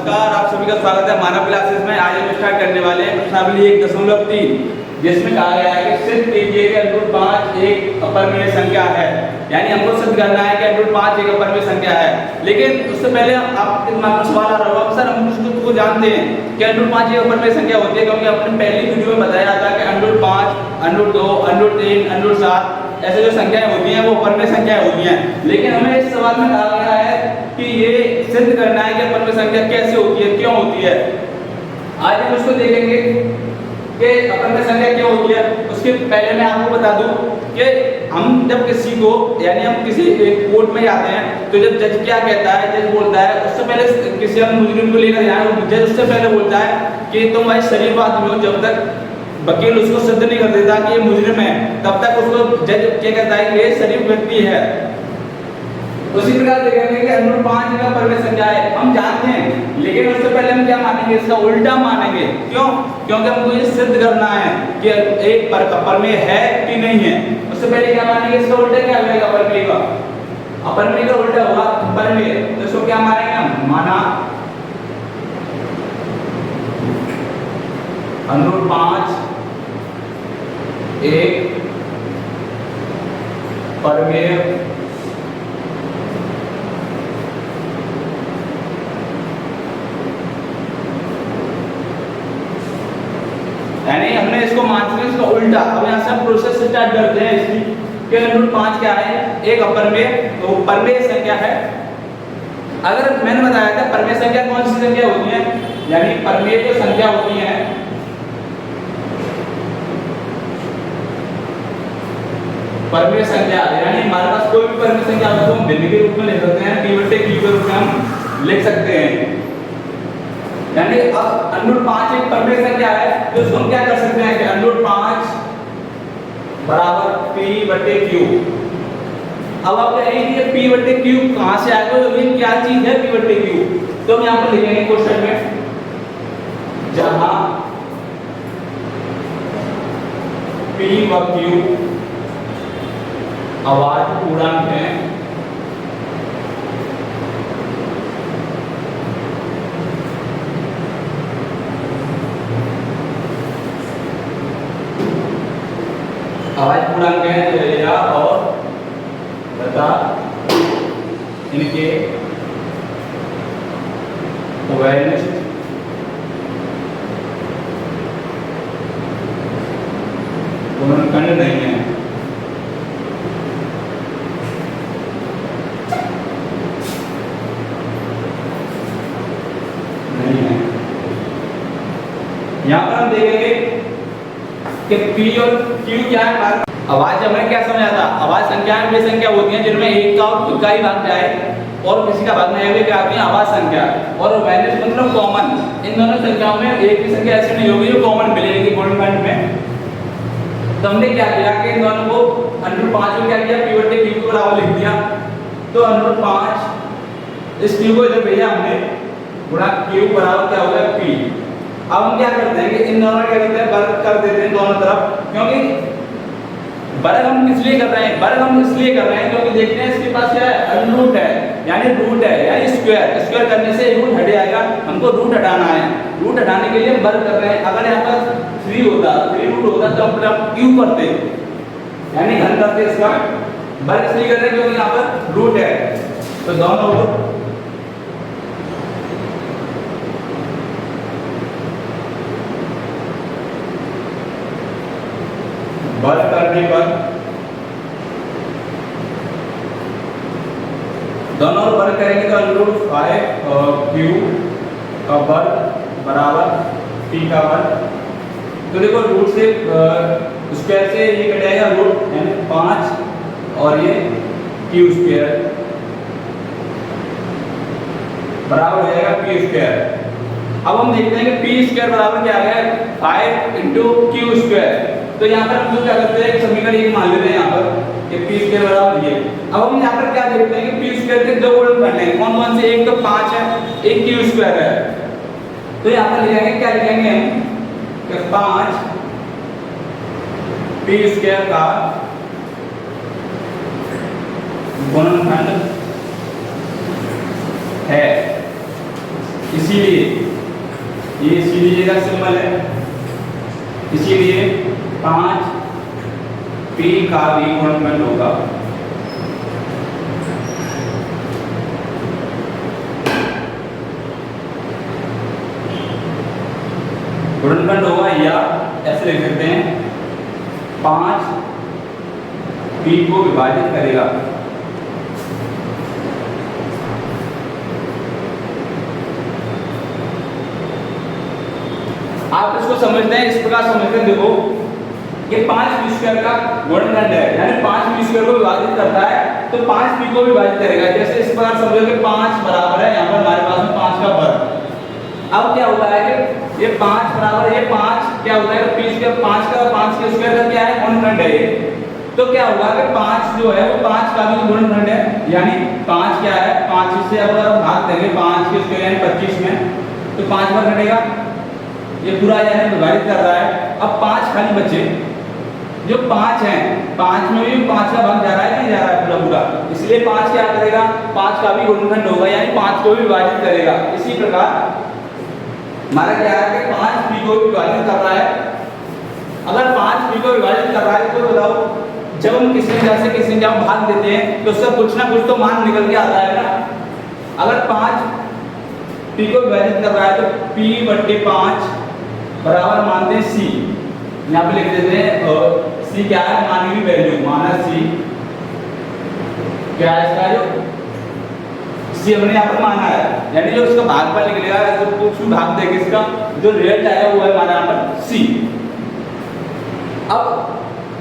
नमस्कार, आप सभी का स्वागत है मानव क्लासेस में। आज हम स्टार्ट करने वाले हैं प्रश्नावली 1.3 जिसमें कहा गया है कि सिद्ध कीजिए कि √5 एक अपरिमेय संख्या है। यानी हमको सिद्ध करना है कि √5 एक अपरिमेय संख्या है। लेकिन उससे पहले आपके दिमाग में सवाल आ रहा होगा, सर हम उसको जानते हैं कि √5 एक अपरिमेय संख्या होती है, क्योंकि अपने पहली वीडियो में बताया था कि √5, √2, √3, √7 ऐसे जो संख्याएं होती हैं वो अपरिमेय संख्याएं होती हैं। लेकिन हमें इस सवाल में कहा गया है कि ये सिद्ध करना है कि अपरिमेय संख्या कैसे होती है, क्यों होती है। आज हम उसको देखेंगे कि अपरिमेय संख्या क्यों होती है। उसके पहले मैं आपको बता दूं कि हम जब किसी को यानी हम किसी कोर्ट में जाते हैं तो जब जज क्या कहता है, जज बोलता है, उससे पहले किसी हम मुजरिम को लेकर जाए, जज उससे पहले बोलता है कि तुम भाई शरीफ आदमी हो। जब तक वकील उसको सिद्ध नहीं कर देता कि ये मुजरिम है, तब तक उसको जज क्या कहता है कि ये शरीफ व्यक्ति है। उसी प्रकार देखेंगे कि √5 का अपरिमेय संख्या है, हम जानते हैं, लेकिन उससे पहले हम क्या मानेंगे, इसका उल्टा मानेंगे। क्यों? क्योंकि हमको ये सिद्ध करना है कि एक अपरिमेय है कि नहीं है। उससे पहले क्या मानेंगे, इसका उल्टा क्या होगा, अपरिमेय का। अपरिमेय का उल्टा होगा अपरिमेय, तो इसको क्या मानेंगे हम, माना √5 एक परिमेय यानी हमने इसको मान लिया, इसका उल्टा। अब यहाँ से हम प्रोसेस स्टार्ट करते हैं इसकी कि √5 क्या है, एक अपरिमेय, तो परिमेय संख्या है। अगर मैंने बताया था परिमेय संख्या कौन सी संख्या होती है, यानी परिमेय जो संख्या होती है परिमेय संख्या, यानी हमारे पास कोई भी परिमेय संख्या हो तो हम भिन्न के रूप में लिख सकते हैं, p/q के रूप में हम लिख सकते हैं। यानी अब √5 एक परिमेय संख्या है, तो इसको हम क्या कर सकते हैं कि √5 बराबर p/q। अब आप कहेंगे कि p/q कहां से आएगा, तो ये क्या चीज है p/q। तो हम यहां पर लिखेंगे क्वेश्चन में, जहां p व q अभाज्य पूर्णांक है, अभाज्य पूर्णांक है या और तथा इनके उभयनिष्ठ गुणनखंड नहीं है। यहाँ पर हम देखेंगे कि P और Q क्या है। अभाज्य हमने क्या समझा था, अभाज्य संख्याएं वे संख्या होती हैं जिनमें एक का और खुद का ही भाग जाए और किसी का भाग नहीं है, क्या होती है अभाज्य संख्या। और माइनस मतलब कॉमन, इन दोनों संख्याओं में एक भी संख्या ऐसी नहीं होगी जो कॉमन मिलेगी गुणनखंड में। तो हमने क्या किया कि इन दोनों को √5 में क्या किया, p/q को बराबर लिख दिया। तो √5 इस q को इधर भेजा हमने, गुणा q बराबर क्या हो गया p। अब हम क्या करते हैं कि इन दोनों क्या करते हैं, वर्ग कर देते हैं दोनों तरफ। क्योंकि वर्ग हम इसलिए कर रहे हैं, वर्ग हम इसलिए कर रहे हैं क्योंकि देखते हैं इसके पास क्या है, रूट है, यानी रूट है, यानी स्क्वायर। स्क्वायर करने से रूट हट जाएगा, हमको रूट हटाना है। रूट हटाने के लिए हम वर्ग कर रहे हैं। अगर यहाँ पर 3 होता, 3 रूट होता तो हम क्यू करते, यानी घन करते इसका। वर्ग इसलिए कर रहे हैं क्योंकि यहाँ पर रूट है, तो दोनों ओर वर्ग करने पर दोनों वर्ग करेंगे तो √5q का वर्ग बराबर p का वर्ग। तो देखो रूट से स्क्वायर से ये कट जाएगा रूट, यानी 5 और ये q² बराबर हो जाएगा p²। अब हम देखते हैं कि p² बराबर क्या आ गया, 5 × q²। तो यहाँ पर हम क्या करते हैं, समीकरण एक मान लेते हैं यहाँ पर कि p² बराबर ये। अब हम यहाँ पर क्या देखते हैं कि p² के दो गुणनखंड हैं, कौन कौन से, एक तो 5 है, एक q² है। तो यहाँ पर लिखेंगे, क्या लिखेंगे हम कि 5 p² का गुणनखंड है। इसीलिए ये इसीलिए का सिंबल है, इसीलिए 5p का भी गुणनखंड होगा। गुणनखंड होगा या ऐसे लिख सकते हैं 5p को विभाजित करेगा। आप इसको समझते हैं, इस प्रकार समझते हैं, देखो ये 5p² का गुणनखंड है, यानी 5p² को विभाजित करता है तो 5p को विभाजित करेगा। जैसे इस प्रकार समझो कि 5 बराबर है, यहाँ पर हमारे पास में 5 का वर्ग। अब क्या होता है कि ये 5 बराबर ये 5 क्या होता है p² 5 के स्क्वायर का क्या है गुणनखंड है ये। तो क्या होगा कि 5 जो है वो 5 का भी गुणनखंड है, यानी 5 क्या है 5 से अगर हम भाग देंगे 5 के स्क्वायर यानी 25 में तो 5 बार घटेगा, ये पूरा यानी विभाजित कर रहा है। अब 5 खाली बचे, जो 5 है 5 में भी 5 का भाग जा रहा है नहीं जा रहा है पूरा पूरा, इसलिए 5 क्या करेगा 5 का भी गुणनखंड होगा, यानी 5 को भी विभाजित करेगा। इसी प्रकार हमारा क्या है कि 5p को विभाजित कर रहा है। अगर 5p को विभाजित कर रहा है तो बताओ जब हम किसी जैसे जब भाग देते हैं तो उसका कुछ ना कुछ तो मान निकल के आता है ना। अगर 5p को विभाजित कर रहा है तो p/5 बराबर मानते हैं c, यहाँ पे लिख देते हैं c क्या है मानी हुई वैल्यू, माना c क्या है इसका जो c हमने यहाँ पर माना है, यानी जो इसका भागफल निकलेगा जो कुछ भी भाग देगा इसका जो रिजल्ट आएगा वो है हमारा यहाँ पर c। अब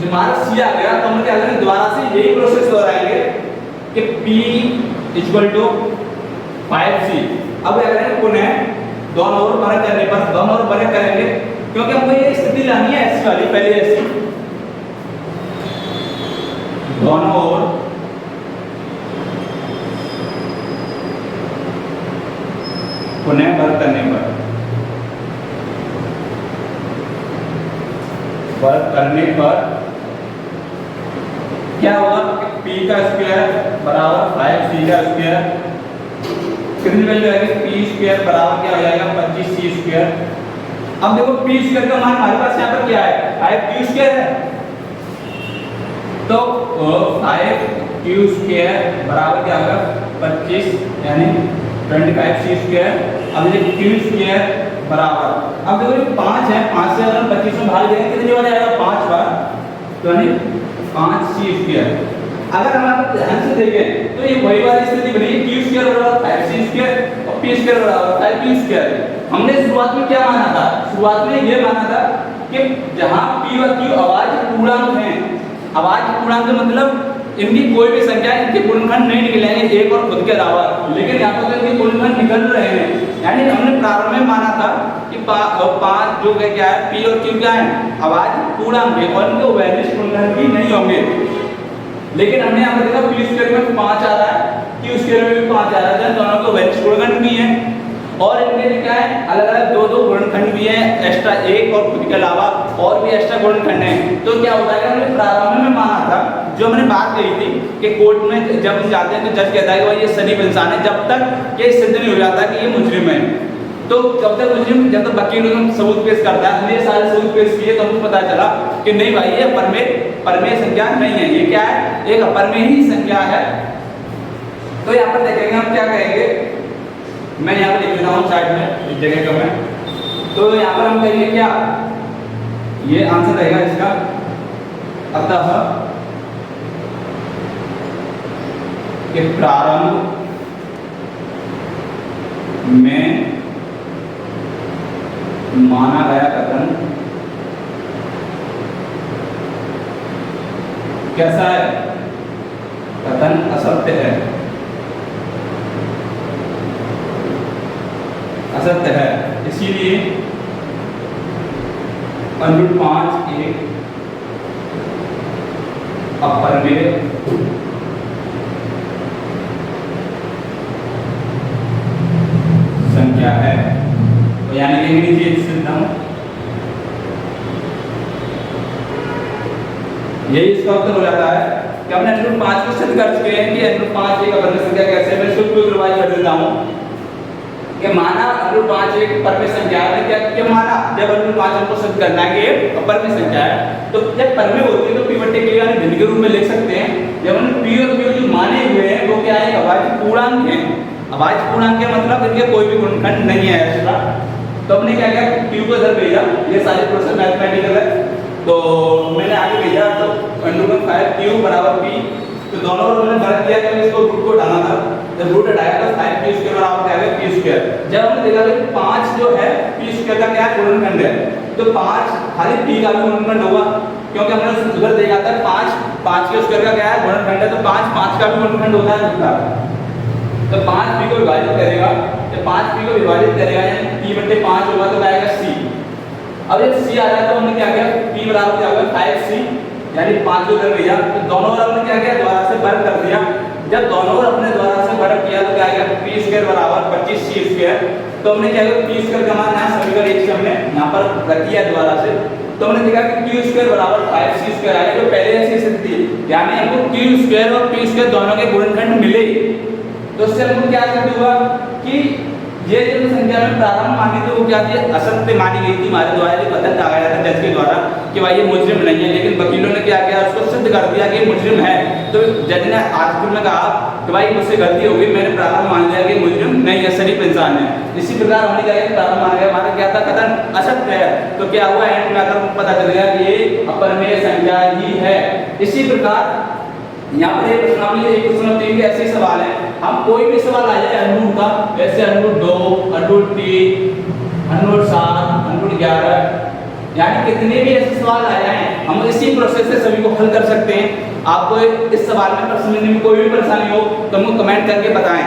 जो हमारा c आ गया तो हम क्या करेंगे दोबारा से यही प्रोसेस दोहराएंगे कि p = 5c। अब क्या करेंगे पुनः दोनों ओर बड़ा करने पर दोनों ओर बड़े करेंगे, क्योंकि हमको ये स्थिति लानी है ऐसी वाली, पहले ऐसी दोनों ओर पुनः वर्ग करने पर क्या होगा p का स्क्वायर बराबर 5c का स्क्वायर, कितनी वैल्यू आएगी p² बराबर क्या हो जाएगा 25c²। अब देखो p² का मान हमारे पास यहाँ पर क्या है 5q² है, तो 5q² बराबर क्या होगा 25 यानी 25c²। अब ये q² बराबर, अब देखो 5 है, 5 से अगर 25 में भाग देंगे कितनी बार आएगा 5 बार, तो यानी 5c²। अगर हम आप ध्यान से देखें तो ये वही वाली स्थिति बनी है q² बराबर 5c² और p² बराबर 5q²। हमने शुरुआत में क्या माना था, शुरुआत में ये माना था कि जहां p और q आवाज पूर्णांक हैं, आवाज पूर्णांक मतलब इनकी कोई भी संख्या इनके गुणनखंड नहीं निकलेंगे एक और खुद के अलावा, लेकिन यहाँ पर इनके गुणनखंड निकल रहे हैं। यानी हमने प्रारंभ में माना था कि 5 जो क्या है p और q क्या है आवाज पूर्णांक है और इनके वैल्यूज गुणनखंड भी नहीं होंगे, लेकिन हमने यहाँ पर देखा p² में 5 आ रहा है, q² में भी 5 आ रहा है, दोनों के वैल्यूज गुणनखंड भी हैं और इनके क्या है अलग अलग दो गुणनखंड भी हैं, एक्स्ट्रा एक और खुद के अलावा और भी एक्स्ट्रा गुणनखंड हैं। तो क्या होता है कि हमने प्रारंभ में माना था, जो हमने बात कही थी कि कोर्ट में जब हम जाते हैं तो जज कहता है कि भाई ये सलीम इंसान है, जब तक ये सिद्ध नहीं हो जाता कि ये मुजरिम है, तो जब तक मुजरिम जब तक वकील सबूत पेश करता है, ये सारे सबूत पेश किए तो हमको पता चला कि नहीं भाई ये परमेय संख्या नहीं है, ये क्या है एक अपरमेय ही संख्या है। तो यहाँ पर देखेंगे हम क्या कहेंगे, मैं यहाँ पर लिख रहा हूँ साइड में इस जगह का मैं, तो यहाँ पर हम कहेंगे क्या ये आंसर रहेगा इसका, अतः कि प्रारंभ में माना गया कथन कैसा है, कथन असत्य है, असत्य है, इसीलिए √5 एक अपरमेय संख्या है। तो यानी कि लीजिए सिद्धांत यही इसका उत्तर हो जाता है कि हमने √5 को सिद्ध कर चुके हैं कि √5 एक अपरमेय संख्या कैसे है। मैं इसको रिवाइज कर देता हूँ। कि माना √5 एक अपर में संख्या है, क्या माना जब √5 हमको सिद्ध करना है कि एक अपर में संख्या है, तो जब पर में होती है तो p बटे q यानी भिन्न के रूप में लिख सकते हैं। जब हमने p और q जो माने हुए हैं वो क्या है, अभाज्य पूर्णांक है। अभाज्य पूर्णांक का मतलब इनके कोई भी गुणनखंड नहीं है एक्स्ट्रा। तो हमने क्या किया, q को इधर भेजा, ये सारे प्रोसेस मैथमेटिकल है, तो मैंने आगे भेजा तो √5q बराबर p, तो दोनों ओर हमने फर्क किया कि इसको रूट को हटाना था, जब रूट हटाया तो 5p² बराबर क्या है p²। जब हमने देखा कि 5 जो है p² का क्या गुणनखंड है, तो 5 खाली p का भी गुणनखंड होगा, क्योंकि हमने उधर देखा था 5 के स्क्वायर का क्या है गुणनखंड है, तो 5 का भी गुणनखंड होता है उसका। तो 5p को विभाजित करेगा, जब 5p को विभाजित करेगा यानी p बटे 5 होगा तो आएगा c। अब जब c आ जाए तो हमने क्या किया, p बराबर क्या होगा 5c, यानी 5 को इधर भेजा, तो दोनों ओर हमने क्या किया, द्वारा से वर्ग कर दिया। जब दोनों ओर अपने द्वारा से वर्ग किया तो क्या आएगा, p² बराबर 25c²। तो हमने क्या किया, p² का मान यहाँ समीकरण 1 से हमने यहाँ पर रख दिया द्वारा से, तो हमने देखा कि q² बराबर 5c² आया, जो पहले ऐसी स्थिति थी, यानी हमको q² और p² दोनों के गुणनखंड मिले। तो उससे हमको क्या सिद्ध हुआ कि ये जो संख्या में प्रारंभ मानी थी वो क्या थी, असत्य मानी गई थी हमारे द्वारा, जो कथन कहा गया था जज के द्वारा कि भाई ये मुजरिम नहीं है, लेकिन वकीलों ने क्या किया, उसको सिद्ध कर दिया कि मुजरिम है। तो जज ने आर्टिकल में कहा कि भाई मुझसे गलती हो गई, मैंने प्रारंभ मान लिया कि मुजरिम नहीं है, शरीफ इंसान है। इसी प्रकार हमने क्या किया, प्रारंभ मान गया, हमारा क्या था, कथन असत्य है, तो क्या हुआ, एंड में आकर पता चल गया कि ये अपरिमेय संख्या ही है। इसी प्रकार यहाँ पर एक प्रश्नावली 1/3 के ऐसे सवाल है, हम कोई भी सवाल आ जाए √2 का, जैसे √2, √3, √7, √11, यानी कितने भी ऐसे सवाल आ जाए हम इसी प्रोसेस से सभी को हल कर सकते हैं। आपको इस सवाल में प्रश्न में कोई भी परेशानी हो तो हमको कमेंट करके बताएं।